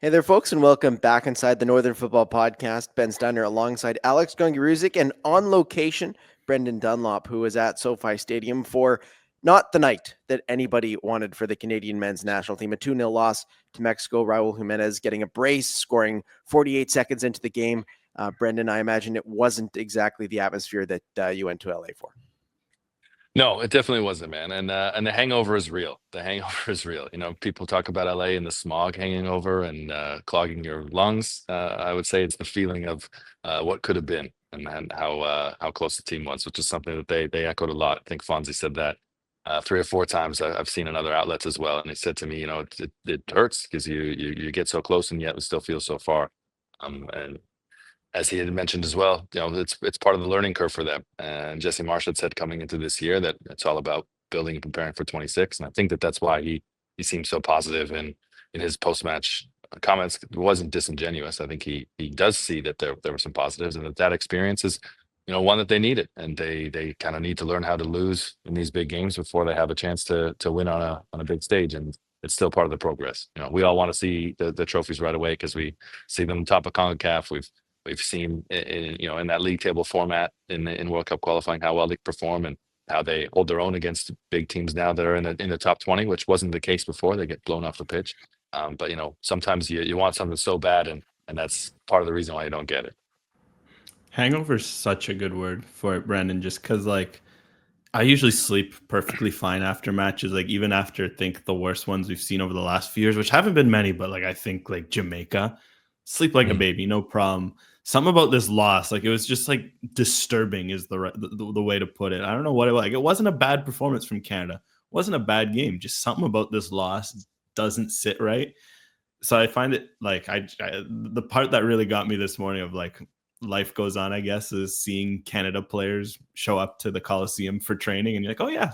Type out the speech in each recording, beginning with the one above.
Hey there, folks, and welcome back inside the Northern Football Podcast. Ben Steiner alongside Alex Gangué-Ruzic, and on location, Brendan Dunlop, who was at SoFi Stadium for not the night that anybody wanted for the Canadian men's national team. A 2-0 loss to Mexico. Raul Jimenez getting a brace, scoring 48 seconds into the game. Brendan, I imagine it wasn't exactly the atmosphere that you went to LA for. No, it definitely wasn't, man. And the hangover is real. The hangover is real. People talk about LA and the smog hanging over and clogging your lungs. I would say it's the feeling of what could have been and how close the team was, which is something that they echoed a lot. I think Fonzie said that 3 or 4 times. I've seen in other outlets as well, and he said to me, it hurts because you get so close and yet it still feels so far. And as he had mentioned as well, it's part of the learning curve for them. And Jesse Marsh had said coming into this year that it's all about building and preparing for 26. And I think that that's why he seems so positive in his post match comments. It wasn't disingenuous. I think he does see that there were some positives, and that experience is one that they needed, and they kind of need to learn how to lose in these big games before they have a chance to win on a big stage. And it's still part of the progress. We all want to see the trophies right away because we see them top of Concacaf. We've seen in that league table format in World Cup qualifying how well they perform and how they hold their own against big teams now that are in the top 20, which wasn't the case before. They get blown off the pitch. But sometimes you want something so bad, and that's part of the reason why you don't get it. Hangover is such a good word for it, Brandon, just because, I usually sleep perfectly fine after matches, even after, I think, the worst ones we've seen over the last few years, which haven't been many, but, I think, Jamaica, sleep like a baby, no problem. Something about this loss, it was just, disturbing is the way to put it. I don't know what it was. It wasn't a bad performance from Canada. It wasn't a bad game. Just something about this loss doesn't sit right. So I find it, the part that really got me this morning of, life goes on, I guess, is seeing Canada players show up to the Coliseum for training, and you're like, oh yeah,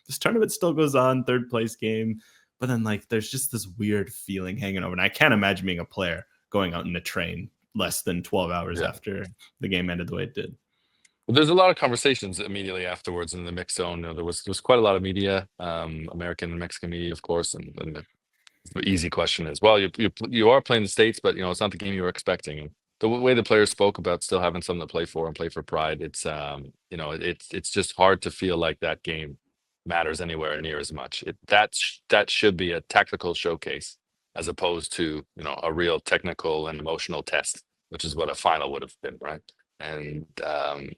this tournament still goes on, third place game, but then there's just this weird feeling hanging over, and I can't imagine being a player going out in a train less than 12 hours after the game ended the way it did. Well, there's a lot of conversations immediately afterwards in the mixed zone. There was quite a lot of media, American and Mexican media, of course, and the easy question is, well, you are playing the States, but it's not the game you were expecting. And the way the players spoke about still having something to play for and play for pride, it's just hard to feel like that game matters anywhere near as much. That should be a tactical showcase as opposed to a real technical and emotional test, which is what a final would have been, right? And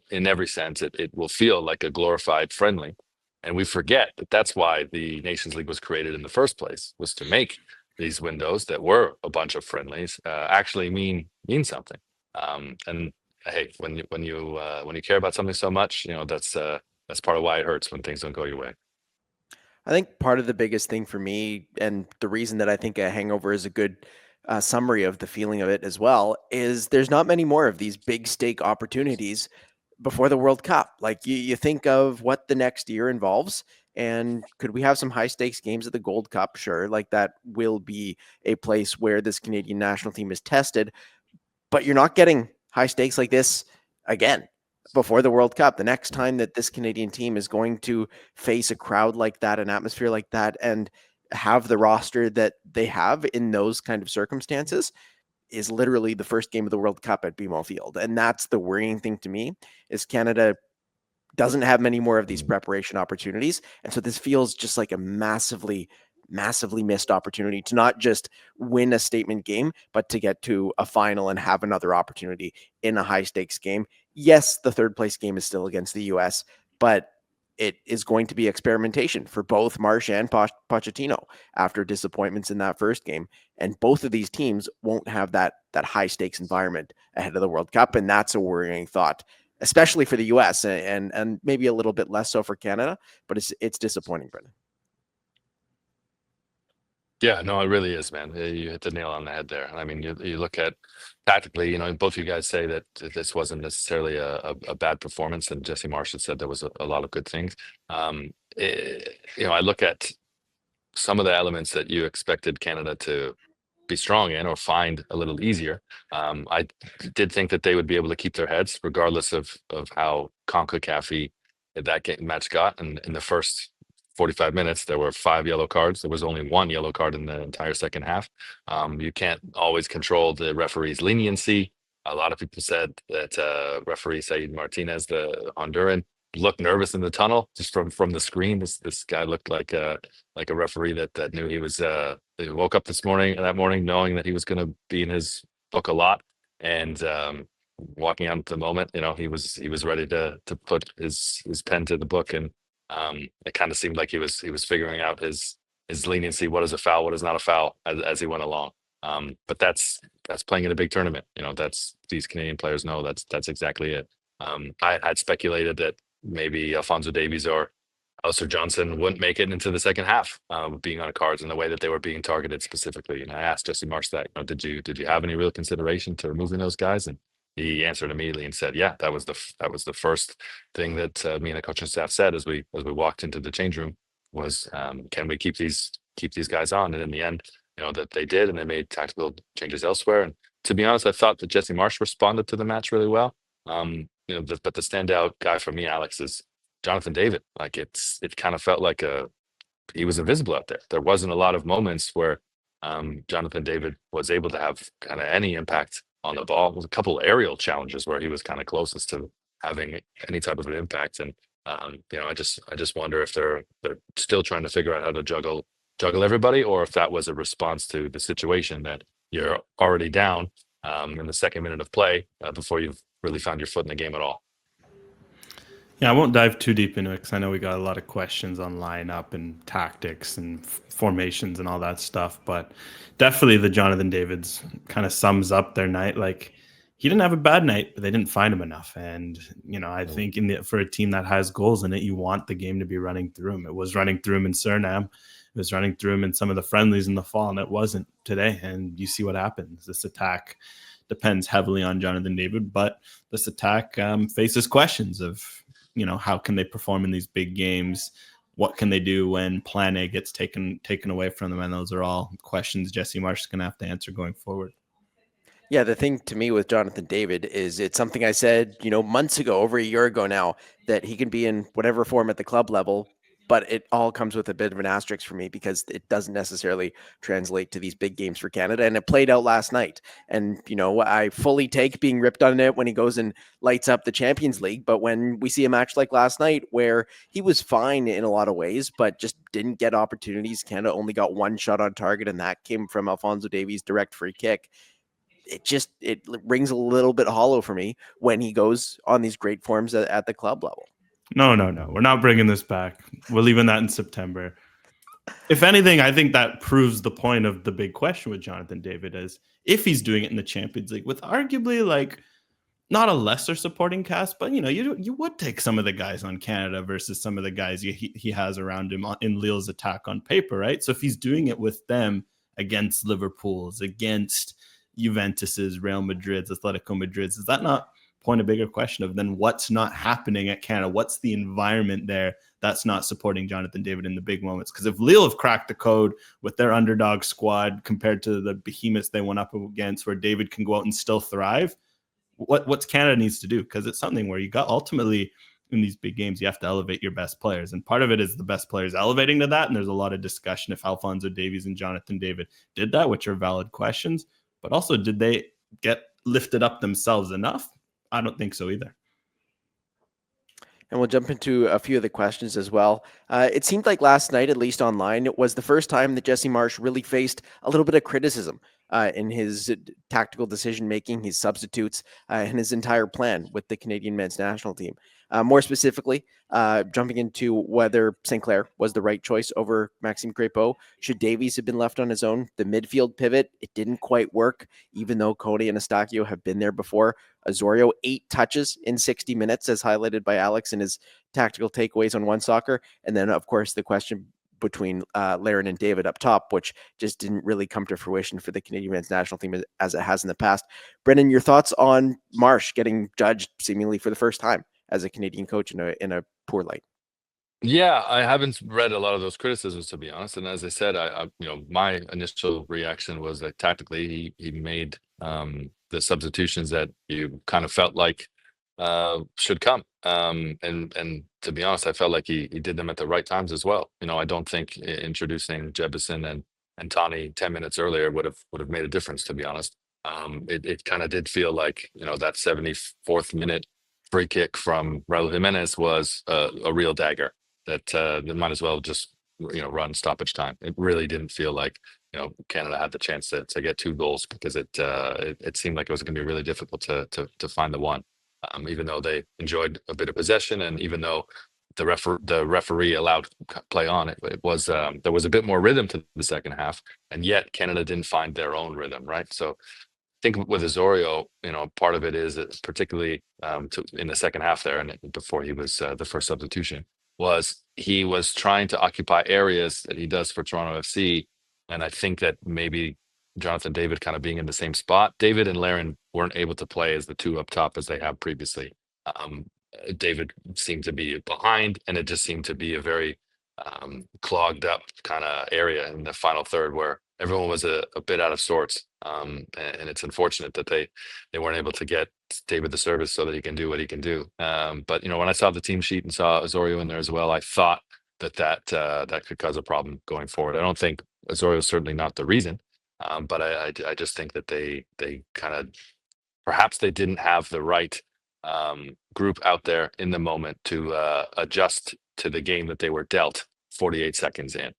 in every sense, it will feel like a glorified friendly. And we forget that that's why the Nations League was created in the first place, was to make these windows that were a bunch of friendlies actually mean something. And hey, when you care about something so much, that's part of why it hurts when things don't go your way. I think part of the biggest thing for me, and the reason that I think a hangover is a good summary of the feeling of it as well, is there's not many more of these big stake opportunities before the World Cup. You think of what the next year involves, and could we have some high stakes games at the Gold Cup? Sure, that will be a place where this Canadian national team is tested, but you're not getting high stakes like this again before the World Cup. The next time that this Canadian team is going to face a crowd like that, an atmosphere like that, and have the roster that they have in those kind of circumstances is literally the first game of the World Cup at BMO Field. And that's the worrying thing to me, is Canada doesn't have many more of these preparation opportunities. And so this feels just like a massively missed opportunity to not just win a statement game, but to get to a final and have another opportunity in a high stakes game. Yes, the third place game is still against the US, but it is going to be experimentation for both Marsh and Pochettino after disappointments in that first game. And both of these teams won't have that high stakes environment ahead of the World Cup. And that's a worrying thought, especially for the US and maybe a little bit less so for Canada, but it's disappointing, Brendan. Yeah, no, it really is, man. You hit the nail on the head there. I mean, you look at tactically, both you guys say that this wasn't necessarily a bad performance, and Jesse Marsh had said there was a lot of good things. I look at some of the elements that you expected Canada to be strong in or find a little easier. I did think that they would be able to keep their heads regardless of how CONCACAF that match got. And in the first 45 minutes, there were 5 yellow cards. There was only 1 yellow card in the entire second half. You can't always control the referee's leniency. A lot of people said that referee Said Martinez, the Honduran, looked nervous in the tunnel just from the screen. This guy looked like a referee that knew he was. He woke up that morning knowing that he was going to be in his book a lot, and walking out into the moment, he was ready to put his pen to the book, and it kind of seemed like he was figuring out his leniency. What is a foul? What is not a foul? As he went along. But that's playing in a big tournament. That's, these Canadian players know that's exactly it. I had speculated that maybe Alphonso Davies or Alistair Johnson wouldn't make it into the second half, being on cards in the way that they were being targeted specifically. And I asked Jesse Marsh that, did you have any real consideration to removing those guys? And he answered immediately and said, yeah, that was the first thing that me and the coaching staff said as we walked into the change room was, can we keep these guys on? And in the end, that they did, and they made tactical changes elsewhere. And to be honest, I thought that Jesse Marsh responded to the match really well. But the standout guy for me, Alex, is Jonathan David. Like it kind of felt like he was invisible out there. There wasn't a lot of moments where Jonathan David was able to have kind of any impact on the ball. There was a couple aerial challenges where he was kind of closest to having any type of an impact. And I just wonder if they're still trying to figure out how to juggle everybody, or if that was a response to the situation that you're already down in the second minute of play before you've really found your foot in the game at all. Yeah, I won't dive too deep into it because I know we got a lot of questions on lineup and tactics and formations and all that stuff. But definitely the Jonathan Davids kind of sums up their night. Like, he didn't have a bad night, but they didn't find him enough. And, I think for a team that has goals in it, you want the game to be running through him. It was running through him in Suriname. It was running through him in some of the friendlies in the fall, and it wasn't today. And you see what happens. This attack depends heavily on Jonathan David, but this attack faces questions of, how can they perform in these big games? What can they do when plan A gets taken away from them? And those are all questions Jesse Marsh is going to have to answer going forward. Yeah, the thing to me with Jonathan David is it's something I said, months ago, over a year ago now, that he can be in whatever form at the club level, but it all comes with a bit of an asterisk for me because it doesn't necessarily translate to these big games for Canada. And it played out last night. And, I fully take being ripped on it when he goes and lights up the Champions League. But when we see a match like last night where he was fine in a lot of ways, but just didn't get opportunities, Canada only got 1 shot on target, and that came from Alphonso Davies' direct free kick. It rings a little bit hollow for me when he goes on these great forms at the club level. No. We're not bringing this back. We're leaving that in September. If anything, I think that proves the point of the big question with Jonathan David is if he's doing it in the Champions League with arguably not a lesser supporting cast, but you would take some of the guys on Canada versus some of the guys he has around him in Lille's attack on paper, right? So if he's doing it with them against Liverpool's, against Juventus's, Real Madrid's, Atletico Madrid's, is that not point a bigger question of then what's not happening at Canada? What's the environment there that's not supporting Jonathan David in the big moments? Because if Lille have cracked the code with their underdog squad compared to the behemoths they went up against, where David can go out and still thrive, what's Canada needs to do? Because it's something where you got ultimately in these big games, you have to elevate your best players. And part of it is the best players elevating to that. And there's a lot of discussion if Alphonso Davies and Jonathan David did that, which are valid questions. But also, did they get lifted up themselves enough? I don't think so either. And we'll jump into a few of the questions as well. It seemed like last night, at least online, it was the first time that Jesse Marsh really faced a little bit of criticism in his tactical decision-making, his substitutes, and his entire plan with the Canadian men's national team. More specifically, jumping into whether Sinclair was the right choice over Maxime Crépeau. Should Davies have been left on his own? The midfield pivot, it didn't quite work, even though Cody and Eustáquio have been there before. Osorio, 8 touches in 60 minutes, as highlighted by Alex in his tactical takeaways on One Soccer. And then, of course, the question between Larin and David up top, which just didn't really come to fruition for the Canadian men's national team as it has in the past. Brendan, your thoughts on Marsh getting judged seemingly for the first time as a Canadian coach in a poor light? Yeah, I haven't read a lot of those criticisms, to be honest. And as I said, I my initial reaction was that tactically he made the substitutions that you kind of felt like should come. And to be honest, I felt like he did them at the right times as well. I don't think introducing Jebison and Tani 10 minutes earlier would have made a difference, to be honest. It kind of did feel like, that 74th minute free kick from Raul Jimenez was a real dagger that they might as well just run stoppage time. It really didn't feel like Canada had the chance to get 2 goals, because it seemed like it was going to be really difficult to find the one. Even though they enjoyed a bit of possession, and even though the referee allowed play on, it was there was a bit more rhythm to the second half, and yet Canada didn't find their own rhythm, right? So I think with Osorio, part of it is that particularly in the second half there, and before he was the first substitution, was he was trying to occupy areas that he does for Toronto FC, and I think that maybe Jonathan David kind of being in the same spot. David and Laren weren't able to play as the 2 up top as they have previously. David seemed to be behind, and it just seemed to be a very clogged up kind of area in the final third where everyone was a bit out of sorts. And it's unfortunate that they weren't able to get David the service so that he can do what he can do. But when I saw the team sheet and saw Osorio in there as well, I thought that could cause a problem going forward. I don't think Osorio is certainly not the reason. But I just think that they kind of, perhaps they didn't have the right group out there in the moment to adjust to the game that they were dealt 48 seconds in.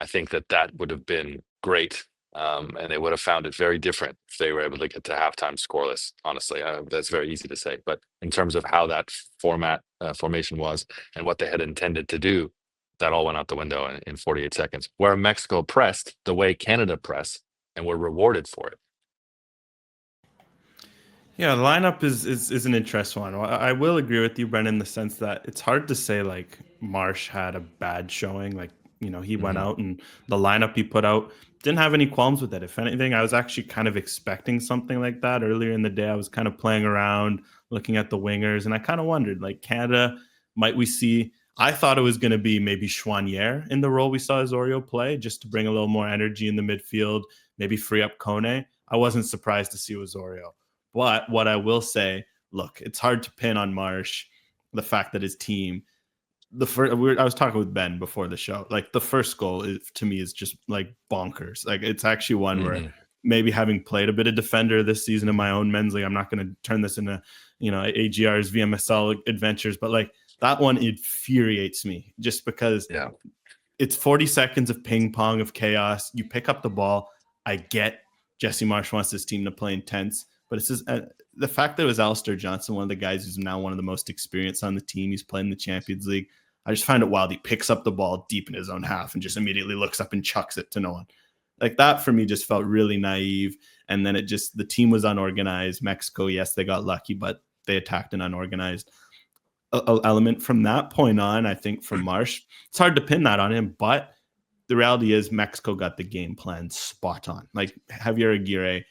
I think that would have been great, and they would have found it very different if they were able to get to halftime scoreless. Honestly, that's very easy to say, but in terms of how that formation was and what they had intended to do, that all went out the window in 48 seconds. Where Mexico pressed the way Canada pressed and were rewarded for it. Yeah, the lineup is an interesting one. I will agree with you, Brennan, in the sense that it's hard to say like Marsh had a bad showing. Like, he went out and the lineup he put out didn't have any qualms with it. If anything, I was actually kind of expecting something like that earlier in the day. I was kind of playing around, looking at the wingers, and I kind of wondered, like, Canada, might we see? I thought it was going to be maybe Chouanier in the role we saw Osorio play, just to bring a little more energy in the midfield, maybe free up Kone. I wasn't surprised to see Osorio. But what I will say, look, it's hard to pin on Marsh the fact that his team, I was talking with Ben before the show, like the first goal to me is just like bonkers. Like it's actually one where maybe having played a bit of defender this season in my own men's league, I'm not going to turn this into, AGR's VMSL adventures, but like that one infuriates me just because it's 40 seconds of ping pong of chaos. You pick up the ball. I get Jesse Marsh wants his team to play intense, but it's just the fact that it was Alistair Johnson, one of the guys who's now one of the most experienced on the team. He's playing the Champions League. I just find it wild. He picks up the ball deep in his own half and just immediately looks up and chucks it to no one. Like that for me just felt really naive. And then the team was unorganized. Mexico, yes, they got lucky, but they attacked an unorganized element. From that point on, I think for Marsh, it's hard to pin that on him, but the reality is Mexico got the game plan spot on. Like Javier Aguirre,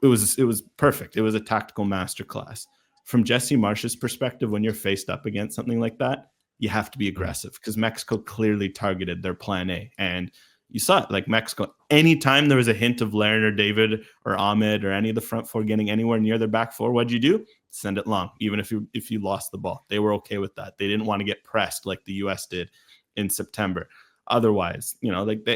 it was perfect. It was a tactical masterclass. From Jesse Marsh's perspective, when you're faced up against something like that, you have to be aggressive because Mexico clearly targeted their plan A. And you saw it, like Mexico, anytime there was a hint of Laren or David or Ahmed or any of the front four getting anywhere near their back four, what'd you do? Send it long, even if you lost the ball. They were okay with that. They didn't want to get pressed like the US did in September. Otherwise, like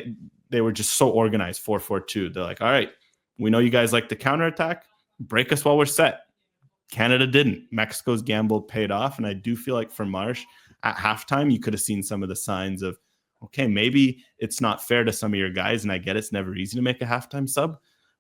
they were just so organized, 4-4-2. They're like, all right, we know you guys like to counterattack. Break us while we're set. Canada didn't. Mexico's gamble paid off. And I do feel like for Marsh, at halftime, you could have seen some of the signs of, okay, maybe it's not fair to some of your guys. And I get it's never easy to make a halftime sub,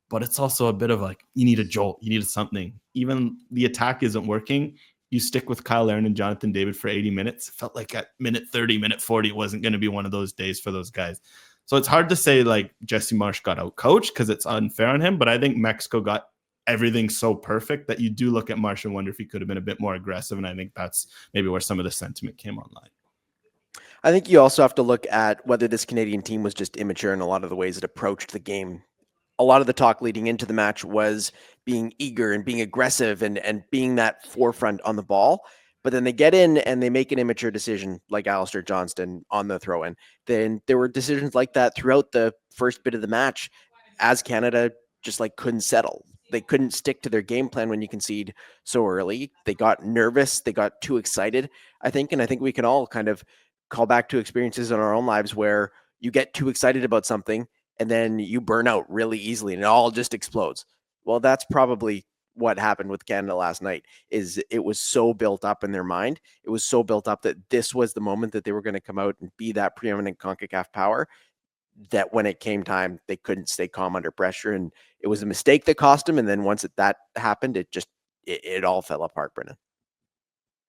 but it's also a bit of like, you need a jolt. You need something. Even the attack isn't working. You stick with Kyle Laren and Jonathan David for 80 minutes. It felt like at minute 30, minute 40, it wasn't going to be one of those days for those guys. So it's hard to say like Jesse Marsh got out coached because it's unfair on him, but I think Mexico got everything so perfect that you do look at Marsh and wonder if he could have been a bit more aggressive. And I think that's maybe where some of the sentiment came online. I think you also have to look at whether this Canadian team was just immature in a lot of the ways it approached the game. A lot of the talk leading into the match was being eager and being aggressive and being that forefront on the ball. But then they get in and they make an immature decision like Alistair Johnston on the throw-in. Then there were decisions like that throughout the first bit of the match as Canada just like couldn't settle. They couldn't stick to their game plan when you concede so early. They got nervous. They got too excited, I think. And I think we can all kind of call back to experiences in our own lives where you get too excited about something and then you burn out really easily and it all just explodes. Well, that's probably what happened with Canada last night. Is it was so built up in their mind. It was so built up that this was the moment that they were going to come out and be that preeminent CONCACAF power, that when it came time, they couldn't stay calm under pressure. And it was a mistake that cost them. And then once that happened, it all fell apart, Brennan.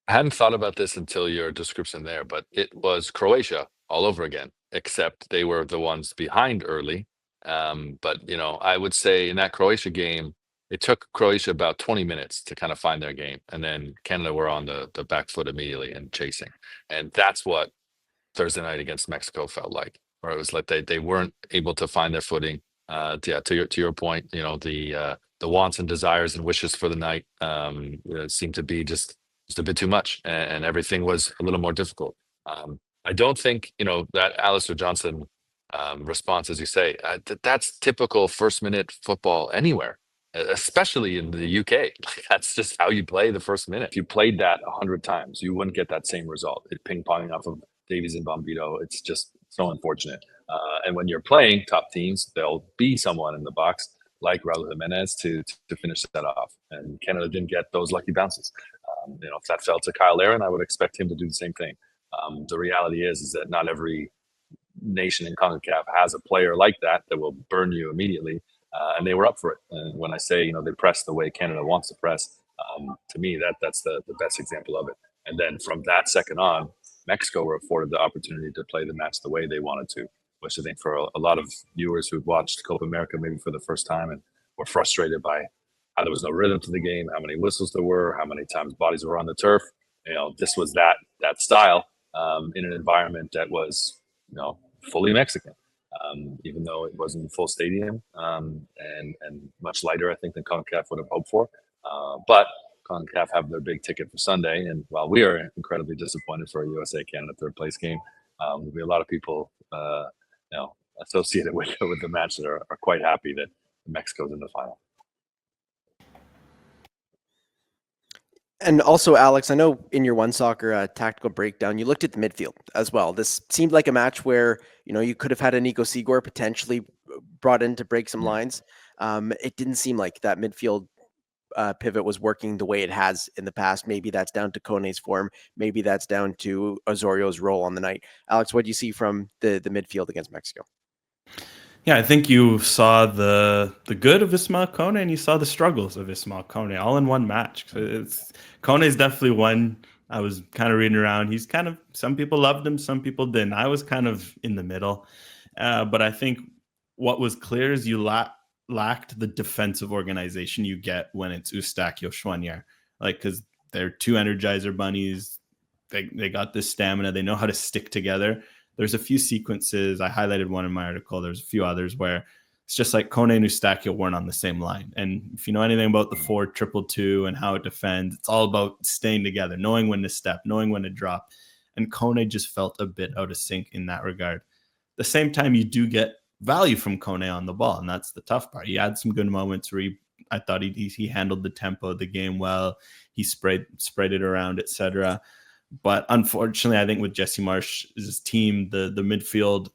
I hadn't thought about this until your description there, but it was Croatia all over again, except they were the ones behind early. But, you know, I would say in that Croatia game, it took Croatia about 20 minutes to kind of find their game. And then Canada were on the back foot immediately and chasing. And that's what Thursday night against Mexico felt like, where it was like they weren't able to find their footing. To your point, you know, the wants and desires and wishes for the night seemed to be just a bit too much, and everything was a little more difficult. I don't think, you know, that Alistair Johnson response, as you say, that's typical first minute football anywhere, especially in the UK. That's just how you play the first minute. If you played that 100 times, you wouldn't get that same result. It ping-ponging off of Davies and Bombito. It's just so unfortunate. And when you're playing top teams, there'll be someone in the box like Raul Jimenez to finish that off. And Canada didn't get those lucky bounces. You know, if that fell to Kyle Aaron, I would expect him to do the same thing. The reality is that not every nation in CONCACAF has a player like that will burn you immediately, and they were up for it. And when I say, you know, they press the way Canada wants to press, to me that's the best example of it. And then from that second on, Mexico were afforded the opportunity to play the match the way they wanted to, which I think for a lot of viewers who've watched Copa America maybe for the first time and were frustrated by how there was no rhythm to the game, how many whistles there were, how many times bodies were on the turf. You know, this was that style in an environment that was, you know, fully Mexican, even though it wasn't full stadium and much lighter, I think, than CONCACAF would have hoped for. But CONCACAF have their big ticket for Sunday, and while we are incredibly disappointed for a USA-Canada third place game, there'll be a lot of people, you know, associated with the match that are quite happy that Mexico's in the final. And also, Alex, I know in your One Soccer tactical breakdown, you looked at the midfield as well. This seemed like a match where, you know, you could have had a Nico Sigor potentially brought in to break some lines. It didn't seem like that midfield pivot was working the way it has in the past. Maybe that's down to Kone's form. Maybe that's down to Osorio's role on the night. Alex, what do you see from the midfield against Mexico? Yeah, I think you saw the good of Ismael Kone and you saw the struggles of Ismael Kone all in one match. Kone is definitely one. I was kind of reading around. He's kind of, some people loved him, some people didn't. I was kind of in the middle. But I think what was clear is you lacked the defensive organization you get when it's Eustáquio Choinière. Like, because they're two Energizer bunnies. They got this stamina. They know how to stick together. There's a few sequences. I highlighted one in my article. There's a few others where it's just like Kone and Eustáquio weren't on the same line. And if you know anything about the 4-2-2 and how it defends, it's all about staying together, knowing when to step, knowing when to drop. And Kone just felt a bit out of sync in that regard. At the same time, you do get value from Kone on the ball, and that's the tough part. He had some good moments where I thought he handled the tempo of the game well. He spread it around, etc. But unfortunately, I think with Jesse Marsh's team, the midfield,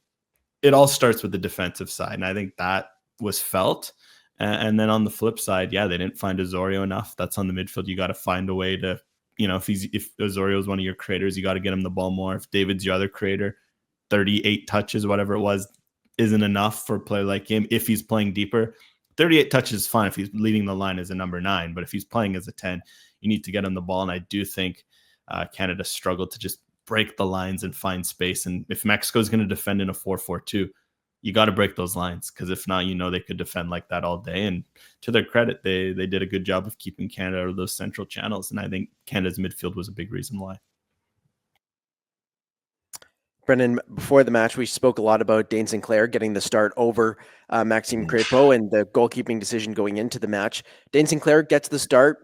it all starts with the defensive side. And I think that was felt. And then on the flip side, yeah, they didn't find Osorio enough. That's on the midfield. You got to find a way to, you know, if Osorio is one of your creators, you got to get him the ball more. If David's your other creator, 38 touches, whatever it was, isn't enough for a player like him. If he's playing deeper, 38 touches is fine if he's leading the line as a number 9. But if he's playing as a 10, you need to get him the ball. And I do think Canada struggled to just break the lines and find space. And if Mexico is going to defend in a 4-4-2, you got to break those lines, because if not, you know, they could defend like that all day. And to their credit, they did a good job of keeping Canada out of those central channels. And I think Canada's midfield was a big reason why. Brendan, before the match, we spoke a lot about Dane Sinclair getting the start over Maxime Crépeau and the goalkeeping decision going into the match. Dane Sinclair gets the start,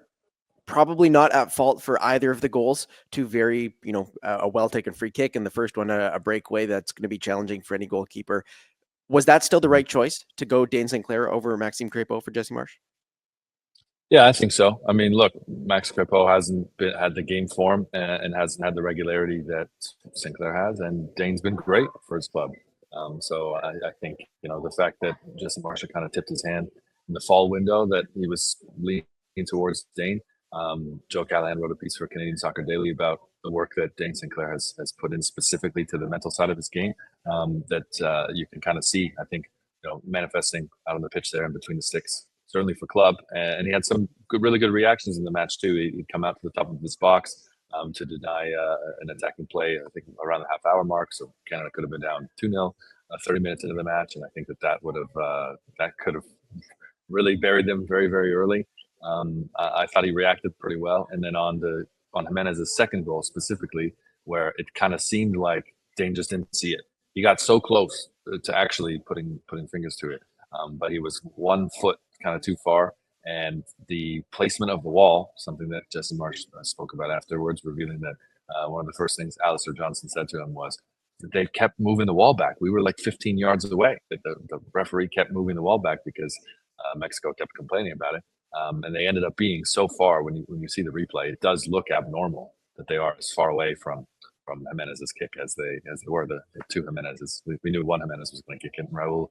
probably not at fault for either of the goals. Two very, you know, a well-taken free kick, and the first one a breakaway that's going to be challenging for any goalkeeper. Was that still the right choice to go Dane Sinclair over Maxime Crépeau for Jesse Marsh? Yeah, I think so. I mean, look, Max Crepeau hasn't had the game form and hasn't had the regularity that Sinclair has, and Dane's been great for his club. So I think, the fact that Jesse Marshall kind of tipped his hand in the fall window, that he was leaning towards Dane. Joe Callahan wrote a piece for Canadian Soccer Daily about the work that Dane Sinclair has put in specifically to the mental side of his game, that you can kind of see, I think, manifesting out on the pitch there and between the sticks, certainly for club. And he had some really good reactions in the match too. He'd come out to the top of his box to deny an attacking play, I think around the half-hour mark. So Canada could have been down 2-0 30 minutes into the match, and I think that would have that could have really buried them very, very early. I thought he reacted pretty well, and then on Jimenez's second goal specifically, where it kind of seemed like Dane just didn't see it. He got so close to actually putting fingers to it, but he was 1 foot kind of too far, and the placement of the wall, something that Jesse Marsh spoke about afterwards, revealing that one of the first things Alistair Johnson said to him was that they kept moving the wall back. We were like 15 yards away. The referee kept moving the wall back because Mexico kept complaining about it. And they ended up being so far, when you see the replay, it does look abnormal that they are as far away from Jimenez's kick as they were. The two Jimenez's. We knew one Jimenez was going to kick it, and Raul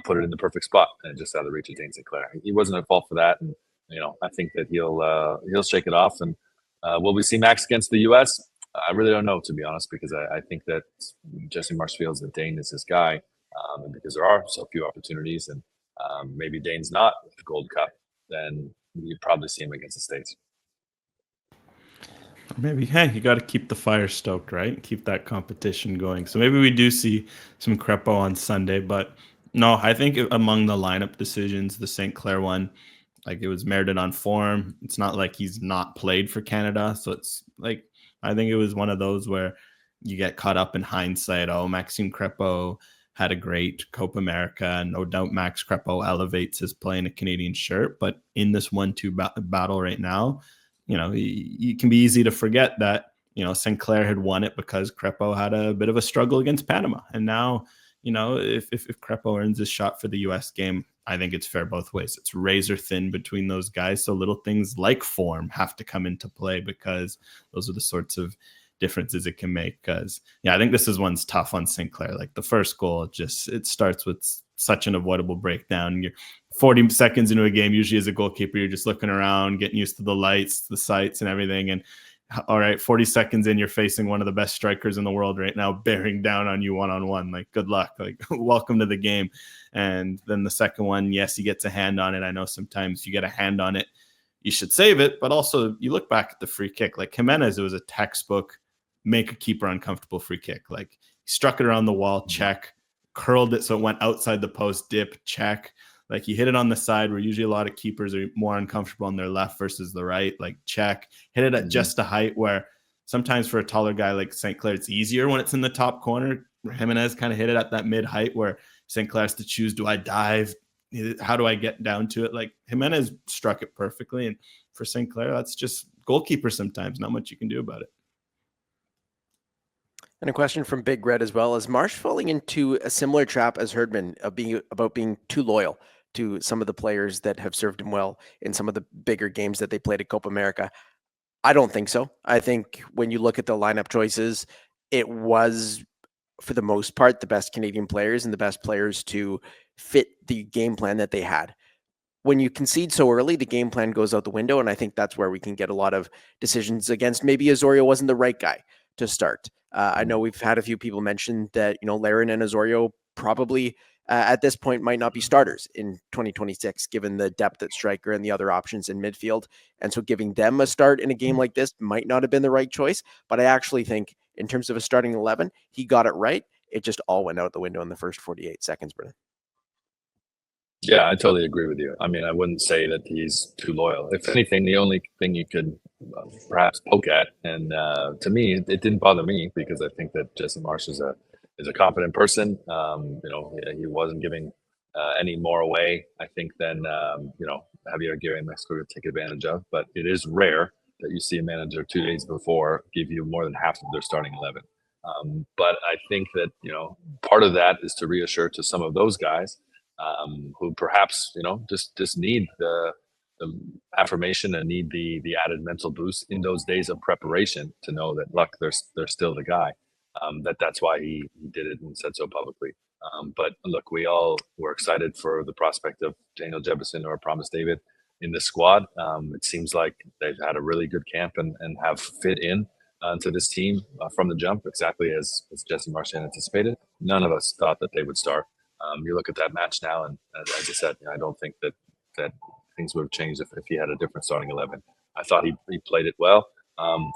put it in the perfect spot and just out of the reach of Dane Sinclair. He wasn't at fault for that, and I think that he'll shake it off. And will we see Max against the U.S.? I really don't know, to be honest, because I think that Jesse Marsh feels that Dane is his guy, and because there are so few opportunities, and maybe Dane's not with the Gold Cup, then you probably see him against the States. Maybe, hey, you got to keep the fire stoked, right? Keep that competition going. So maybe we do see some Crepeau on Sunday, but no, I think among the lineup decisions, the St. Clair one, like, it was merited on form. It's not like he's not played for Canada. So it's like, I think it was one of those where you get caught up in hindsight. Oh, Maxime Crepeau had a great Copa America. No doubt Max Crepeau elevates his play in a Canadian shirt. But in this 1-2 battle right now, it can be easy to forget that, Sinclair had won it because Crepeau had a bit of a struggle against Panama. And now, if Crepeau earns his shot for the U.S. game, I think it's fair both ways. It's razor thin between those guys. So little things like form have to come into play, because those are the sorts of differences it can make. Because, I think this one's tough on Sinclair. Like, the first goal, it starts with such an avoidable breakdown. You're 40 seconds into a game, usually as a goalkeeper, you're just looking around, getting used to the lights, the sights and everything. And all right, 40 seconds in, you're facing one of the best strikers in the world right now, bearing down on you one-on-one. Like, good luck. Like, welcome to the game. And then the second one, yes, he gets a hand on it. I know sometimes you get a hand on it, you should save it. But also, you look back at the free kick. Like, Jimenez, it was a textbook make a keeper uncomfortable free kick. Like, he struck it around the wall, check. Curled it so it went outside the post, dip, check. Like, he hit it on the side where usually a lot of keepers are more uncomfortable on their left versus the right. Like, check. Hit it at just a height where sometimes for a taller guy like St. Clair, it's easier when it's in the top corner. Jimenez kind of hit it at that mid height where St. Clair has to choose, do I dive? How do I get down to it? Like, Jimenez struck it perfectly. And for St. Clair, that's just goalkeeper sometimes. Not much you can do about it. And a question from Big Red as well. Is Marsh falling into a similar trap as Herdman of being too loyal to some of the players that have served him well in some of the bigger games that they played at Copa America? I don't think so. I think when you look at the lineup choices, it was, for the most part, the best Canadian players and the best players to fit the game plan that they had. When you concede so early, the game plan goes out the window, and I think that's where we can get a lot of decisions against. Maybe Osorio wasn't the right guy to start. I know we've had a few people mention that, Larin and Osorio probably at this point might not be starters in 2026, given the depth at striker and the other options in midfield. And so giving them a start in a game like this might not have been the right choice. But I actually think in terms of a starting 11, he got it right. It just all went out the window in the first 48 seconds, Brennan. Yeah, I totally agree with you. I mean, I wouldn't say that he's too loyal. If anything, the only thing you could perhaps poke at, and to me, it didn't bother me, because I think that Jesse Marsh is a confident person. He wasn't giving any more away, I think, than Javier Aguirre in Mexico could take advantage of. But it is rare that you see a manager 2 days before give you more than half of their starting 11. But I think that part of that is to reassure to some of those guys who perhaps just need the affirmation and need the added mental boost in those days of preparation to know that, look, they're still the guy. That's why he did it and said so publicly. But look, we all were excited for the prospect of Daniel Jebison or Promise David in the squad. It seems like they've had a really good camp and have fit in to this team from the jump, exactly as Jesse Marsh anticipated. None of us thought that they would start. You look at that match now, and as I said, I don't think that things would have changed if he had a different starting 11. I thought he played it well.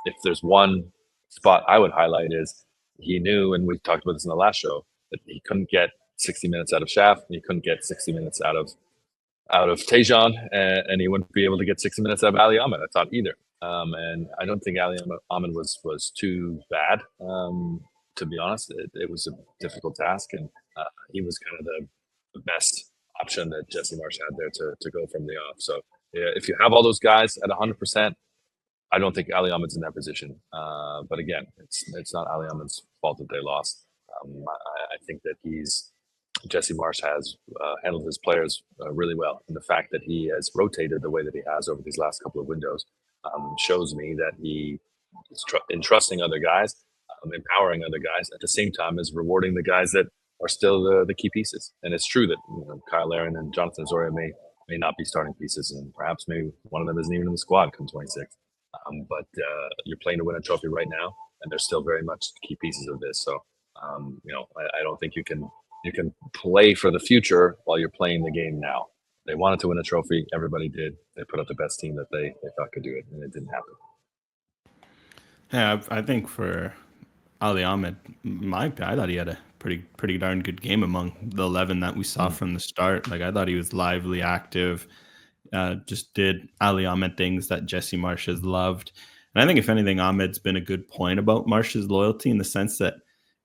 If there's one spot I would highlight is he knew, and we talked about this in the last show, that he couldn't get 60 minutes out of Shaft, and he couldn't get 60 minutes out of Tejan, and he wouldn't be able to get 60 minutes out of Ali Ahmed, I thought, either. And I don't think Ali Ahmed was too bad, to be honest. It was a difficult task, and he was kind of the best option that Jesse Marsh had there to go from the off. So if you have all those guys at 100%, I don't think Ali Ahmed's in that position. But again, it's not Ali Ahmed's fault that they lost. I think that Jesse Marsh has handled his players really well. And the fact that he has rotated the way that he has over these last couple of windows shows me that he is entrusting other guys, empowering other guys, at the same time as rewarding the guys that are still the key pieces. And it's true that Kyle Aaron and Jonathan Azoria may not be starting pieces, and perhaps maybe one of them isn't even in the squad come 26. But you're playing to win a trophy right now, and they're still very much key pieces of this. So I don't think you can play for the future while you're playing the game now. They wanted to win a trophy. Everybody did. They put up the best team that they thought could do it, and it didn't happen. Yeah, I think for Ali Ahmed, I thought he had a pretty darn good game among the 11 that we saw from the start. Like, I thought he was lively, active, just did Ali Ahmed things that Jesse Marsh has loved. And I think if anything, Ahmed's been a good point about Marsh's loyalty, in the sense that,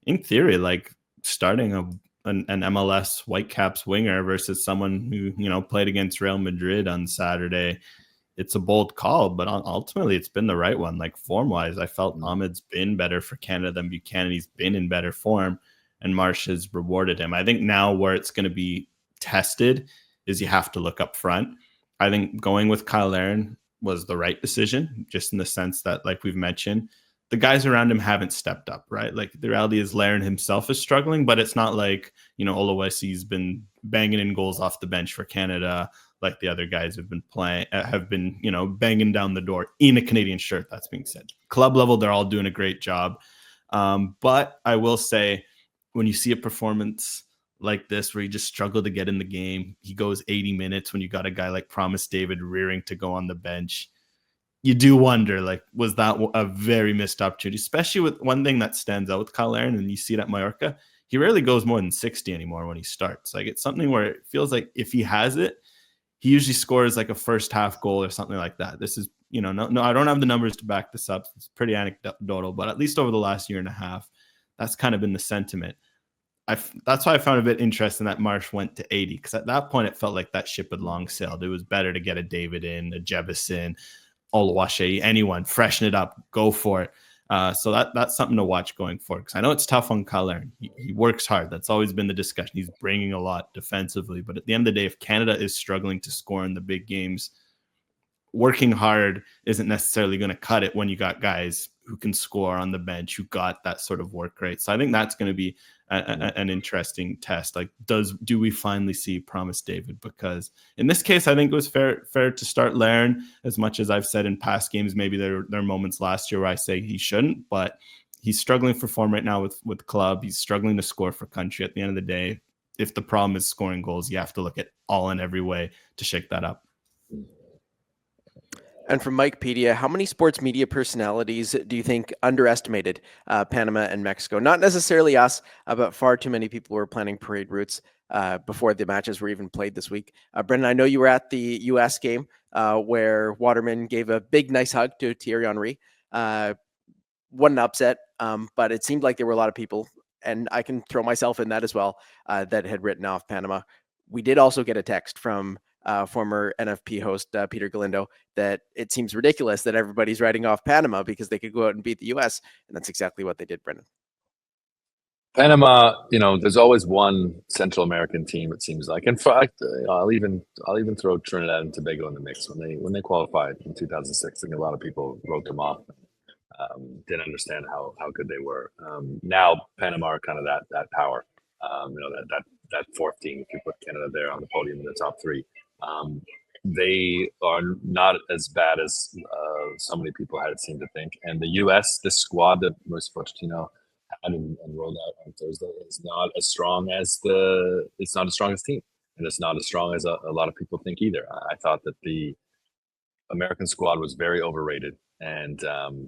in theory, like, starting an MLS Whitecaps winger versus someone who played against Real Madrid on Saturday, it's a bold call, but ultimately it's been the right one. Like, form-wise, I felt Ahmed's been better for Canada than Buchanan. He's been in better form, and Marsh has rewarded him. I think now where it's going to be tested is you have to look up front. I think going with Kyle Aaron was the right decision, just in the sense that, like we've mentioned, the guys around him haven't stepped up, right? Like, the reality is Laren himself is struggling, but it's not like, Oluwasi's been banging in goals off the bench for Canada, like the other guys have been banging down the door in a Canadian shirt. That's being said. Club level, they're all doing a great job. But I will say, when you see a performance like this, where you just struggle to get in the game, he goes 80 minutes when you got a guy like Promise David rearing to go on the bench, you do wonder, like, was that a very missed opportunity? Especially with one thing that stands out with Kyle Aaron, and you see it at Mallorca, he rarely goes more than 60 anymore when he starts. Like, it's something where it feels like if he has it, he usually scores like a first half goal or something like that. This is, no, I don't have the numbers to back this up. It's pretty anecdotal, but at least over the last year and a half, that's kind of been the sentiment. That's why I found it a bit interesting that Marsh went to 80, because at that point it felt like that ship had long sailed. It was better to get a David in, a Jebison, Oluwase, anyone, freshen it up, go for it. So that's something to watch going forward, because I know it's tough on Kyle Aaron. He works hard. That's always been the discussion. He's bringing a lot defensively, but at the end of the day, if Canada is struggling to score in the big games, working hard isn't necessarily going to cut it when you got guys who can score on the bench, who got that sort of work rate. So I think that's going to be an interesting test. Like, do we finally see Promise David? Because in this case, I think it was fair to start Laren, as much as I've said in past games, maybe there are moments last year where I say he shouldn't, but he's struggling for form right now with club. He's struggling to score for country. At the end of the day, if the problem is scoring goals, you have to look at all in every way to shake that up. And from Mikepedia, how many sports media personalities do you think underestimated Panama and Mexico? Not necessarily us, but far too many people were planning parade routes before the matches were even played this week. Brendan, I know you were at the U.S. game where Waterman gave a big, nice hug to Thierry Henry. What an upset, but it seemed like there were a lot of people, and I can throw myself in that as well, that had written off Panama. We did also get a text from former NFP host Peter Galindo that it seems ridiculous that everybody's writing off Panama because they could go out and beat the US, and that's exactly what they did, Brendan. Panama, there's always one Central American team. It seems like. In fact, I'll even throw Trinidad and Tobago in the mix when they qualified in 2006. I think a lot of people wrote them off. Didn't understand how good they were. Now Panama are kind of that power. That fourth team. If you put Canada there on the podium in the top three, they are not as bad as so many people had seemed to think. And the U.S., this squad that Mauricio Pochettino had and rolled out on Thursday is not as strong as it's not as strong as team, and it's not as strong as a lot of people think either. I thought that the American squad was very overrated, and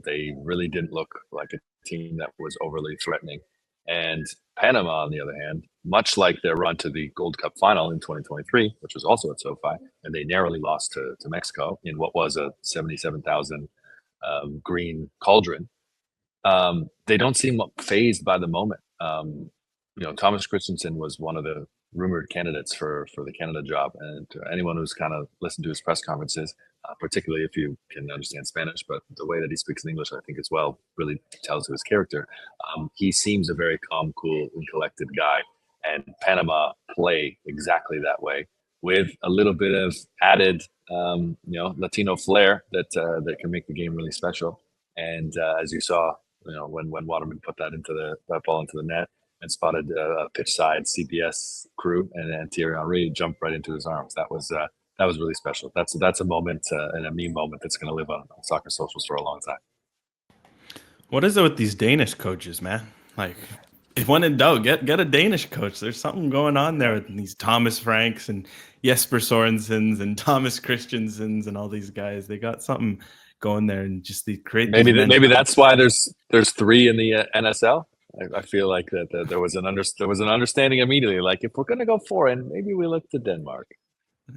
they really didn't look like a team that was overly threatening. And Panama, on the other hand, much like their run to the Gold Cup final in 2023, which was also at SoFi, and they narrowly lost to Mexico in what was a 77,000 green cauldron. They don't seem phased by the moment. Thomas Christensen was one of the rumored candidates for the Canada job, and anyone who's kind of listened to his press conferences, particularly if you can understand Spanish, but the way that he speaks in English, I think as well, really tells to his character. He seems a very calm, cool, and collected guy, and Panama play exactly that way, with a little bit of added, Latino flair that can make the game really special. And as you saw, when Waterman put that ball into the net and spotted a pitch side CBS crew, and Thierry Henry jumped right into his arms. That was really special. That's a moment and a meme moment that's going to live on soccer socials for a long time. What is it with these Danish coaches, man? Like, if when in doubt, get a Danish coach. There's something going on there with these Thomas Franks and Jesper Sorensens and Thomas Christiansens and all these guys. They got something going there, and just the create. Maybe that's why there's three in the NSL. I feel like that there was an understanding immediately. Like, if we're going to go foreign, maybe we look to Denmark.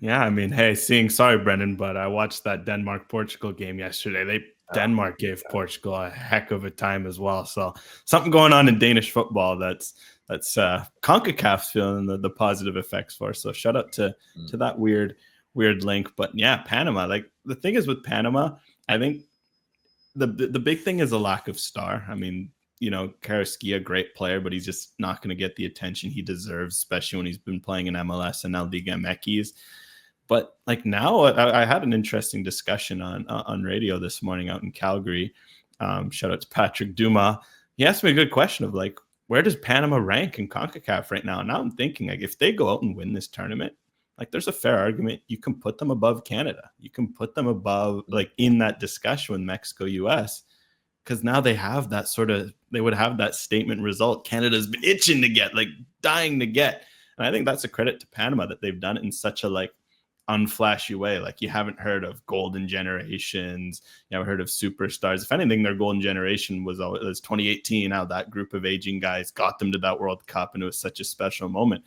Yeah, I mean, hey, sorry, Brendan, but I watched that Denmark-Portugal game yesterday. Denmark gave Portugal a heck of a time as well. So something going on in Danish football that's Concacaf's feeling the positive effects for. So shout out to that weird link. But yeah, Panama. Like, the thing is with Panama, I think the big thing is a lack of star. I mean, Carrasquilla, great player, but he's just not going to get the attention he deserves, especially when he's been playing in MLS and now Liga MX. But like, now I had an interesting discussion on radio this morning out in Calgary. Shout out to Patrick Dumas. He asked me a good question of like, where does Panama rank in CONCACAF right now? Now I'm thinking, like, if they go out and win this tournament, like, there's a fair argument you can put them above Canada. You can put them above, like, in that discussion with Mexico, US, because now they have that they would have that statement result Canada's been itching to get, like, dying to get. And I think that's a credit to Panama that they've done it in such a, like, unflashy way. Like, you haven't heard of golden generations, you haven't heard of superstars. If anything, their golden generation was 2018, how that group of aging guys got them to that World Cup, and it was such a special moment.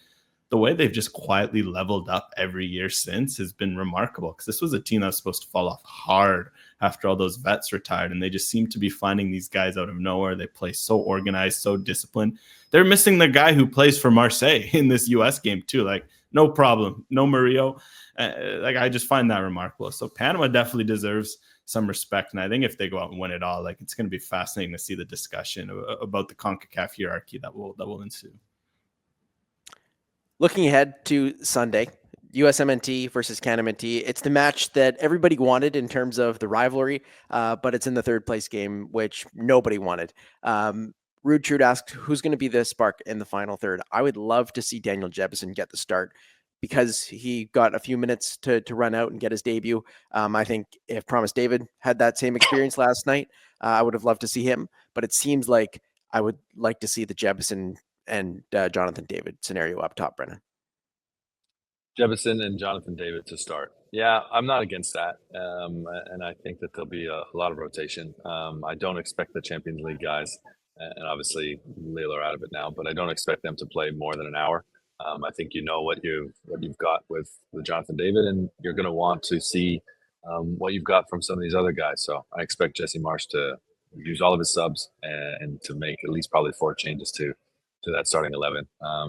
The way they've just quietly leveled up every year since has been remarkable, because this was a team that was supposed to fall off hard after all those vets retired, and they just seem to be finding these guys out of nowhere. They play so organized, so disciplined. They're missing the guy who plays for Marseille in this US game too. Like, no problem, no Murillo. I just find that remarkable. So Panama definitely deserves some respect, and I think if they go out and win it all, like, it's going to be fascinating to see the discussion about the CONCACAF hierarchy that will ensue. Looking ahead to Sunday, USMNT versus CanMNT. It's the match that everybody wanted in terms of the rivalry, but it's in the third place game, which nobody wanted. Rude Trude asked, who's going to be the spark in the final third? I would love to see Daniel Jebison get the start, because he got a few minutes to run out and get his debut. I think if Promise David had that same experience last night, I would have loved to see him. But it seems like I would like to see the Jebison and Jonathan David scenario up top, Brennan. Jebison and Jonathan David to start. Yeah, I'm not against that. And I think that there'll be a lot of rotation. I don't expect the Champions League guys, and obviously Lille are out of it now, but I don't expect them to play more than an hour. I think what you've got with Jonathan David, and you're going to want to see what you've got from some of these other guys. So I expect Jesse Marsh to use all of his subs and to make at least probably 4 changes to that starting 11. I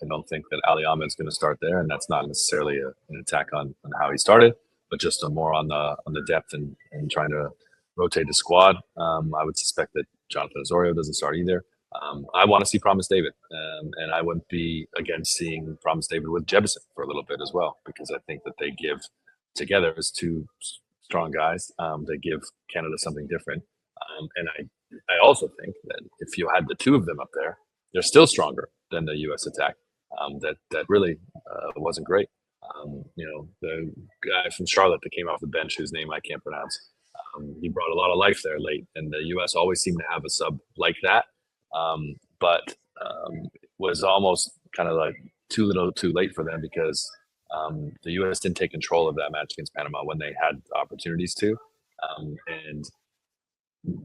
don't think that Ali Ahmed's going to start there, and that's not necessarily an attack on how he started, but just more on the depth and trying to rotate the squad. I would suspect that Jonathan Osorio doesn't start either. I want to see Promise David, and I wouldn't be against seeing Promise David with Jebison for a little bit as well, because I think that they give together as two strong guys. They give Canada something different, and I also think that if you had the two of them up there, they're still stronger than the U.S. attack. That really wasn't great. The guy from Charlotte that came off the bench, whose name I can't pronounce, he brought a lot of life there late, and the U.S. always seemed to have a sub like that. But was almost kind of like too little too late for them, because the U.S. didn't take control of that match against Panama when they had opportunities to. And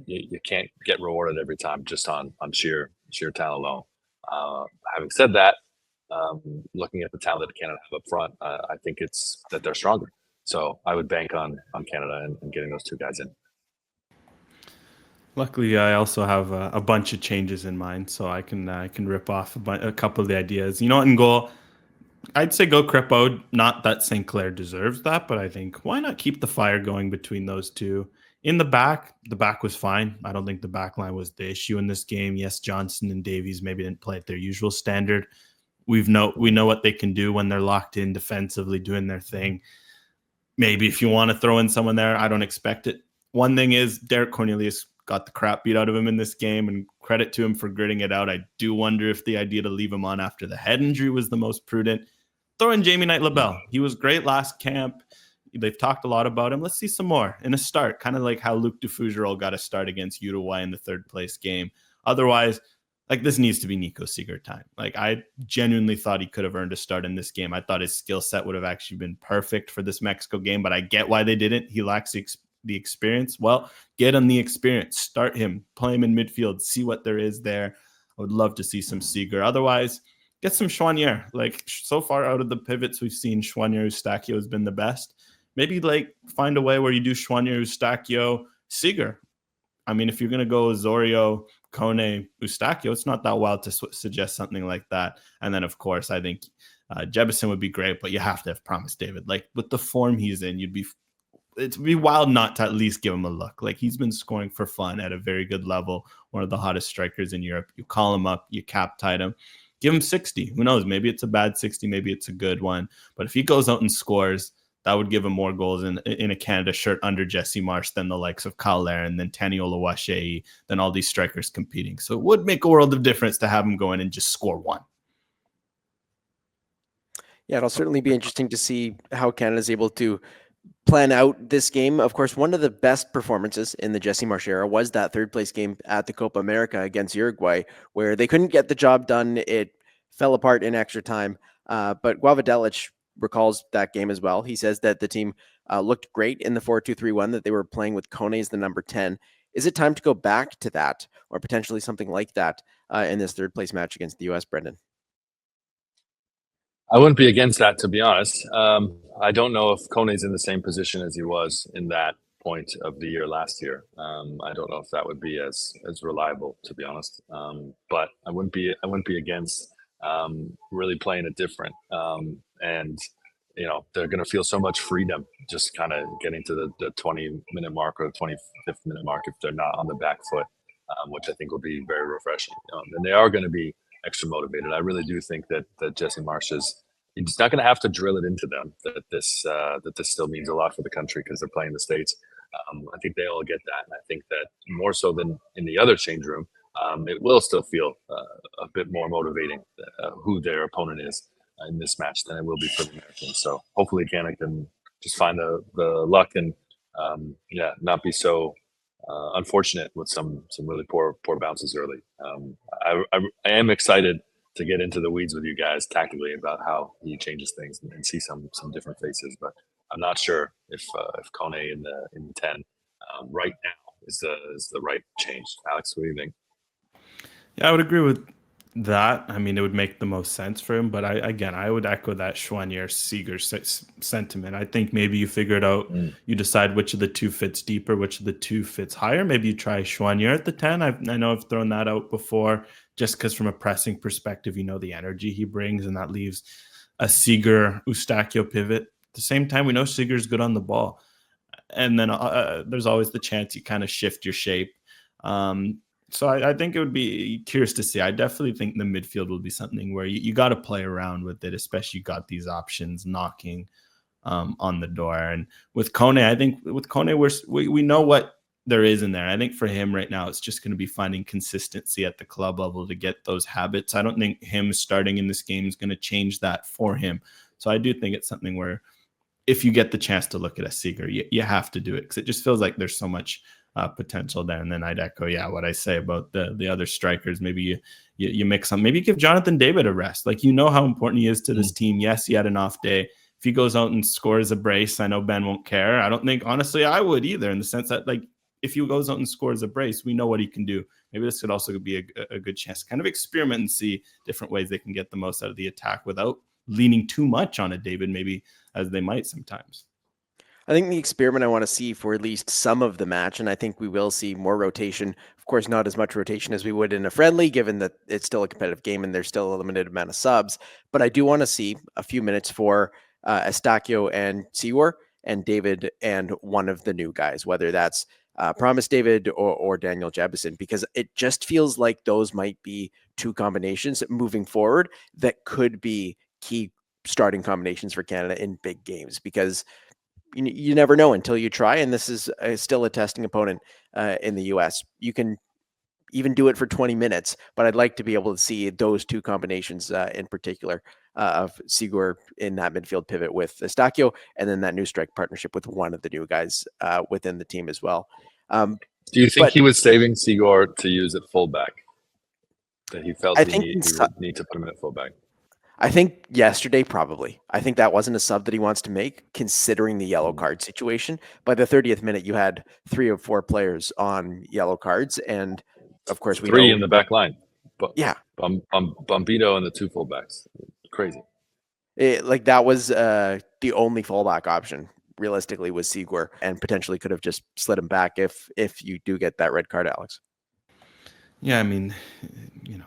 you can't get rewarded every time just on sheer talent alone. Having said that, looking at the talent that Canada have up front, I think it's that they're stronger. So I would bank on Canada and getting those two guys in. Luckily, I also have a bunch of changes in mind, so I can rip off a couple of the ideas. You know what, in goal, I'd say go Crepeau. Not that St. Clair deserves that, but I think why not keep the fire going between those two? In the back was fine. I don't think the back line was the issue in this game. Yes, Johnson and Davies maybe didn't play at their usual standard. We know what they can do when they're locked in defensively, doing their thing. Maybe if you want to throw in someone there, I don't expect it. One thing is Derek Cornelius got the crap beat out of him in this game, and credit to him for gritting it out. I do wonder if the idea to leave him on after the head injury was the most prudent. Throw in Jamie Knight-Labelle. He was great last camp. They've talked a lot about him. Let's see some more in a start, kind of like how Luc Dufourgerol got a start against Uruguay in the third place game. Otherwise, like, this needs to be Nico Seeger time. Like, I genuinely thought he could have earned a start in this game. I thought his skill set would have actually been perfect for this Mexico game, but I get why they didn't. He lacks the experience. Well, get him the experience. Start him. Play him in midfield. See what there is there. I would love to see some Seeger. Otherwise, get some Choinière. Like, so far out of the pivots we've seen, Choinière Eustachio has been the best. Maybe, like, find a way where you do Choinière, Eustachio, Seeger. I mean, if you're going to go Osorio, Kone, Eustachio, it's not that wild to suggest something like that. And then, of course, I think Jebison would be great, but you have to have Promise David. Like, with the form he's in, it'd be wild not to at least give him a look. Like, he's been scoring for fun at a very good level, one of the hottest strikers in Europe. You call him up, you cap tight him, give him 60. Who knows? Maybe it's a bad 60, maybe it's a good one. But if he goes out and scores, that would give him more goals in a Canada shirt under Jesse Marsh than the likes of Kyle Larin, than Tani Oluwaseyi, than all these strikers competing. So it would make a world of difference to have him go in and just score one. Yeah, it'll certainly be interesting to see how Canada's able to plan out this game. Of course, one of the best performances in the Jesse Marsh era was that third place game at the Copa America against Uruguay, where they couldn't get the job done. It fell apart in extra time. But Guavadelic recalls that game as well. He says that the team looked great in the 4-2-3-1, that they were playing with Kone as the number 10. Is it time to go back to that, or potentially something like that in this third place match against the US, Brendan? I wouldn't be against that, to be honest. I don't know if Kone's in the same position as he was in that point of the year last year. I don't know if that would be as reliable, to be honest. But I wouldn't be against really playing it different. And they're going to feel so much freedom just kind of getting to the 20-minute mark or the 25th minute mark if they're not on the back foot, which I think will be very refreshing. And they are going to be extra motivated. I really do think that Jesse Marsh he's not going to have to drill it into them that this still means a lot for the country because they're playing the States. I think they all get that, and I think that more so than in the other change room, it will still feel a bit more motivating who their opponent is in this match than it will be for the Americans. So hopefully Canada can just find the luck and not be so unfortunate with some really poor bounces early. I am excited to get into the weeds with you guys tactically about how he changes things and see some different faces, but I'm not sure if Kone in the 10 right now is the right change. Alex, what do you think? Yeah, I would agree with that. I mean, it would make the most sense for him, but I would echo that Choinière Seeger sentiment. I think maybe you figure it out. You decide which of the two fits deeper, which of the two fits higher. Maybe you try Choinière at the 10. I know I've thrown that out before, just because from a pressing perspective, the energy he brings, and that leaves a Seeger Eustachio pivot. At the same time, we know Seeger's good on the ball, and then there's always the chance you kind of shift your shape. So I think it would be curious to see. I definitely think the midfield will be something where you got to play around with it, especially you got these options knocking on the door. And with Kone, I think with Kone, we know what there is in there. I think for him right now, it's just going to be finding consistency at the club level to get those habits. I don't think him starting in this game is going to change that for him. So I do think it's something where if you get the chance to look at a Seeger, you have to do it because it just feels like there's so much potential there. And then I'd echo, what I say about the other strikers. Maybe you mix some. Maybe give Jonathan David a rest. Like, you know how important he is to this team. Yes, he had an off day. If he goes out and scores a brace, I know Ben won't care. I don't think, honestly, I would either, in the sense that, like, if he goes out and scores a brace, we know what he can do. Maybe this could also be a good chance to kind of experiment and see different ways they can get the most out of the attack without leaning too much on it, David, maybe as they might sometimes. I think the experiment I want to see for at least some of the match, and I think we will see more rotation. Of course, not as much rotation as we would in a friendly, given that it's still a competitive game and there's still a limited amount of subs. But I do want to see a few minutes for Estacio and Sior and David and one of the new guys, whether that's Promise David or Daniel Jebison, because it just feels like those might be two combinations moving forward that could be key starting combinations for Canada in big games, because you never know until you try. And this is still a testing opponent in the US. You can even do it for 20 minutes, but I'd like to be able to see those two combinations in particular of Sigur in that midfield pivot with Estacio, and then that new strike partnership with one of the new guys within the team as well. Do you think he was saving Sigur to use at fullback? That he felt he would need to put him at fullback? I think yesterday, probably. I think that wasn't a sub that he wants to make, considering the yellow card situation. By the 30th minute, you had 3 or 4 players on yellow cards, and of course, we 3 know, in the back line. But yeah, Bombito and the 2 fullbacks. Crazy. That was the only fallback option. Realistically, was Sigur, and potentially could have just slid him back if you do get that red card, Alex. Yeah, I mean,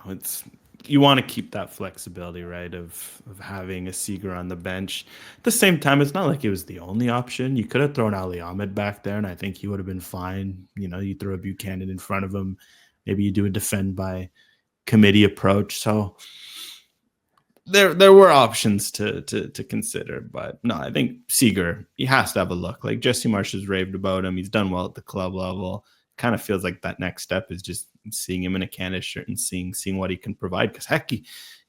it's. You want to keep that flexibility, right, of having a Seeger on the bench. At the same time, it's not like it was the only option. You could have thrown Ali Ahmed back there, and I think he would have been fine. You throw a Buchanan in front of him. Maybe you do a defend by committee approach. So there were options to consider. But no, I think Seeger, he has to have a look. Like, Jesse Marsh has raved about him. He's done well at the club level. Kind of feels like that next step is just seeing him in a Canada shirt and seeing what he can provide. Because heck,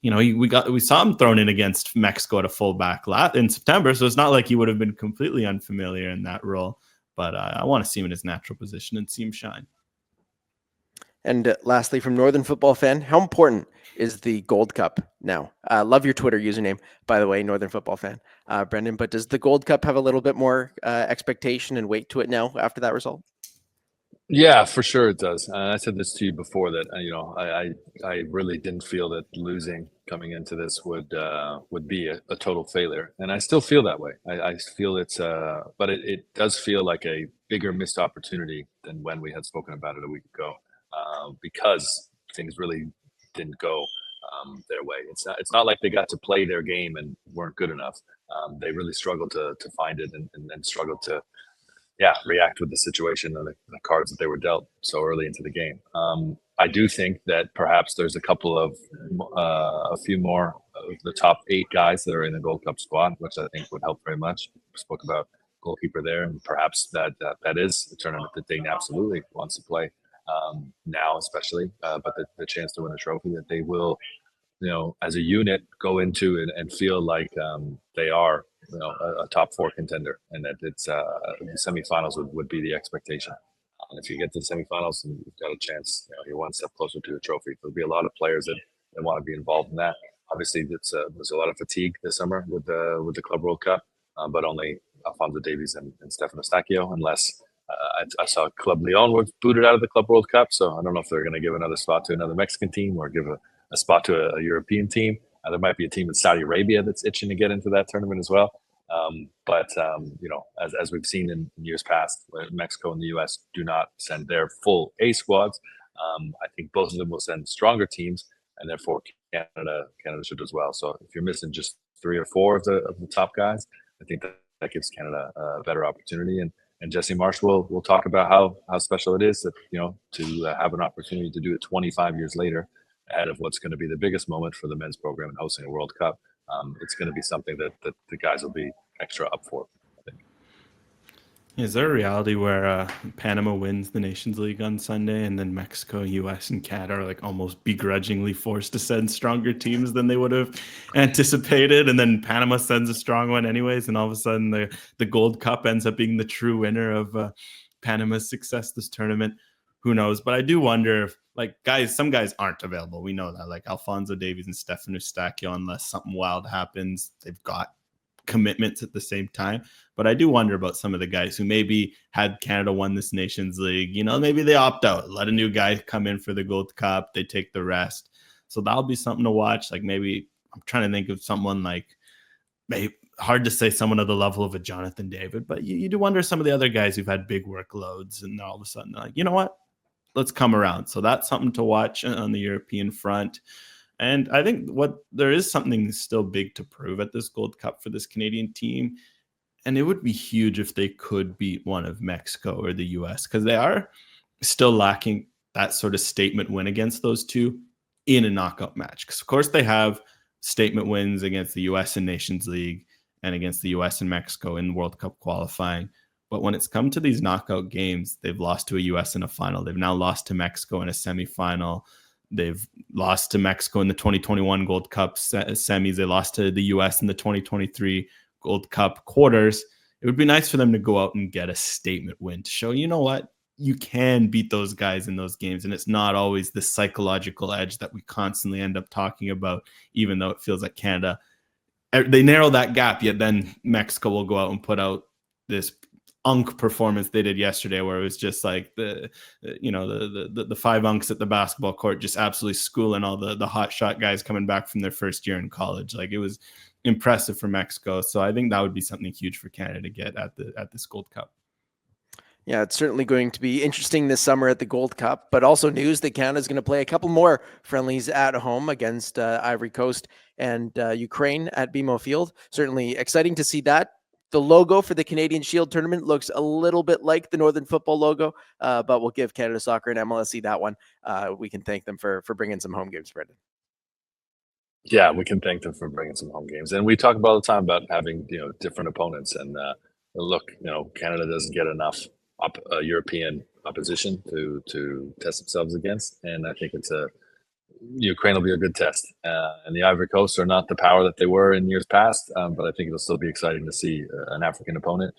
we saw him thrown in against Mexico at a fullback in September, so it's not like he would have been completely unfamiliar in that role. But I want to see him in his natural position and see him shine. And lastly, from Northern Football Fan, how important is the Gold Cup now? Love your Twitter username, by the way, Northern Football Fan, Brendan. But does the Gold Cup have a little bit more expectation and weight to it now after that result? Yeah, for sure it does. I said this to you before that I really didn't feel that losing coming into this would be a total failure, and I still feel that way. I feel it's but it does feel like a bigger missed opportunity than when we had spoken about it a week ago, because things really didn't go their way. It's not like they got to play their game and weren't good enough. They really struggled to find it and struggled to react with the situation and the cards that they were dealt so early into the game. I do think that perhaps there's a few more of the top 8 guys that are in the Gold Cup squad, which I think would help very much. We spoke about goalkeeper there, and perhaps that is a tournament that Dayton absolutely wants to play now, especially, but the chance to win a trophy that they will, as a unit, go into and feel like they are a top 4 contender, and that it's the semifinals would be the expectation. And if you get to the semifinals, and you've got a chance, you're one step closer to a trophy. There'll be a lot of players that want to be involved in that. Obviously, there's a lot of fatigue this summer with the Club World Cup, but only Alfonso Davies and Stefano Stacchio, unless I saw Club Leon was booted out of the Club World Cup, so I don't know if they're going to give another spot to another Mexican team or give a spot to a European team. There might be a team in Saudi Arabia that's itching to get into that tournament as well. But as we've seen in years past, where Mexico and the U.S. do not send their full A squads, I think both of them will send stronger teams, and therefore Canada should as well. So if you're missing just 3 or 4 of the top guys, I think that gives Canada a better opportunity. And And Jesse Marsh will talk about how special it is that, to have an opportunity to do it 25 years later, ahead of what's going to be the biggest moment for the men's program in hosting a World Cup. It's going to be something that the guys will be extra up for, I think. Is there a reality where Panama wins the Nations League on Sunday, and then Mexico, US, and Canada are like almost begrudgingly forced to send stronger teams than they would have anticipated, and then Panama sends a strong one anyways, and all of a sudden the Gold Cup ends up being the true winner of Panama's success this tournament? Who knows? But I do wonder if, like, some guys aren't available. We know that, like Alphonso Davies and Stefan Eustáquio, unless something wild happens, they've got commitments at the same time. But I do wonder about some of the guys who maybe had Canada won this Nations League, maybe they opt out, let a new guy come in for the Gold Cup, they take the rest. So that'll be something to watch. Like, maybe I'm trying to think of someone like, maybe hard to say someone of the level of a Jonathan David, but you do wonder some of the other guys who've had big workloads, and all of a sudden they're like, you know what, let's come around. So that's something to watch on the European front. And I think there is something still big to prove at this Gold Cup for this Canadian team. And it would be huge if they could beat one of Mexico or the US, because they are still lacking that sort of statement win against those two in a knockout match. Because, of course, they have statement wins against the US in Nations League and against the US and Mexico in World Cup qualifying. But when it's come to these knockout games, they've lost to a US in a final. They've now lost to Mexico in a semifinal. They've lost to Mexico in the 2021 Gold Cup semis. They lost to the US in the 2023 Gold Cup quarters. It would be nice for them to go out and get a statement win to show, you know what, you can beat those guys in those games. And it's not always the psychological edge that we constantly end up talking about, even though it feels like Canada, they narrow that gap, yet then Mexico will go out and put out this performance they did yesterday, where it was just like the 5 unks at the basketball court just absolutely schooling all the hot shot guys coming back from their first year in college. Like, it was impressive for Mexico. So I think that would be something huge for Canada to get at this Gold Cup. Yeah, it's certainly going to be interesting this summer at the Gold Cup, but also news that Canada is going to play a couple more friendlies at home against Ivory Coast and Ukraine at BMO Field. Certainly exciting to see that. The logo for the Canadian Shield tournament looks a little bit like the Northern Football logo, but we'll give Canada Soccer and MLSE that one. We can thank them for bringing some home games, Brendan. Yeah, we can thank them for bringing some home games. And we talk about all the time about having, different opponents. And look, Canada doesn't get enough European opposition to test themselves against. And I think Ukraine will be a good test. And the Ivory Coast are not the power that they were in years past, but I think it'll still be exciting to see an African opponent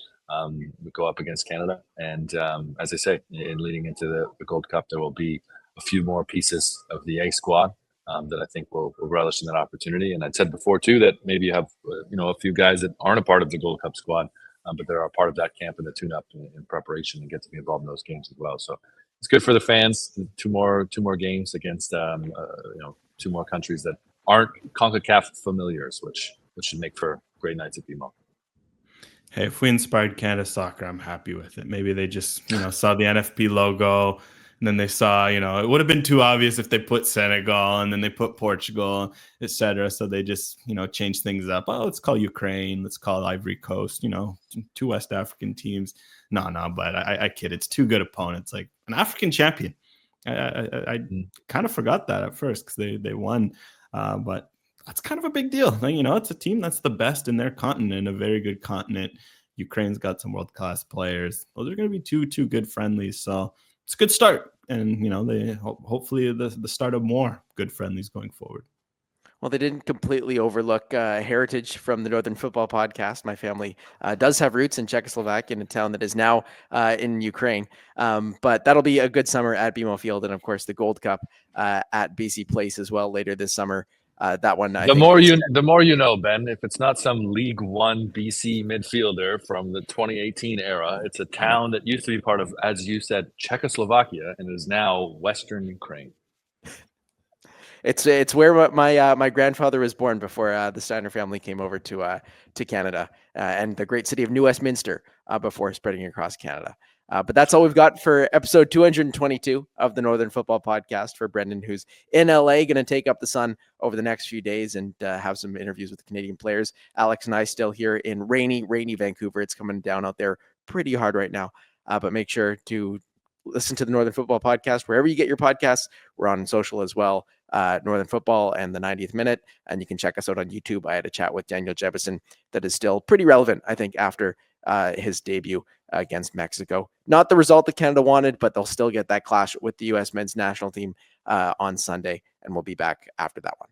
go up against Canada. And as I say, in leading into the Gold Cup, there will be a few more pieces of the A squad that I think will relish in that opportunity. And I'd said before, too, that maybe you have a few guys that aren't a part of the Gold Cup squad, but they're a part of that camp and the tune-up in preparation and get to be involved in those games as well. So it's good for the fans. Two more games against two more countries that aren't CONCACAF familiars, which should make for great nights at BMO. Hey, if we inspired Canada Soccer, I'm happy with it. Maybe they just saw the NFP logo, and then they saw, it would have been too obvious if they put Senegal and then they put Portugal, etc. So they just, change things up. Oh, let's call Ukraine. Let's call Ivory Coast, two West African teams. No, but I kid. It's two good opponents, like an African champion. I kind of forgot that at first because they won. But that's kind of a big deal. It's a team that's the best in their continent, a very good continent. Ukraine's got some world-class players. Those are going to be two good friendlies. So it's a good start. And, they hopefully the start of more good friendlies going forward. Well, they didn't completely overlook heritage from the Northern Football Podcast. My family does have roots in Czechoslovakia, in a town that is now in Ukraine. But that'll be a good summer at BMO Field. And, of course, the Gold Cup at BC Place as well later this summer. That one, the more you know, Ben. If it's not some League One BC midfielder from the 2018 era, it's a town that used to be part of, as you said, Czechoslovakia, and is now Western Ukraine. It's where my grandfather was born before the Steiner family came over to Canada, and the great city of New Westminster before spreading across Canada. But that's all we've got for episode 222 of the Northern Football Podcast. For Brendan, who's in LA, going to take up the sun over the next few days and have some interviews with Canadian players. Alex and I still here in rainy Vancouver. It's coming down out there pretty hard right now. But make sure to listen to the Northern Football Podcast wherever you get your podcasts. We're on social as well, Northern Football and the 90th Minute. And you can check us out on YouTube. I had a chat with Daniel Jebison that is still pretty relevant, I think, after his debut against Mexico. Not the result that Canada wanted, but they'll still get that clash with the U.S. men's national team on Sunday. And we'll be back after that one.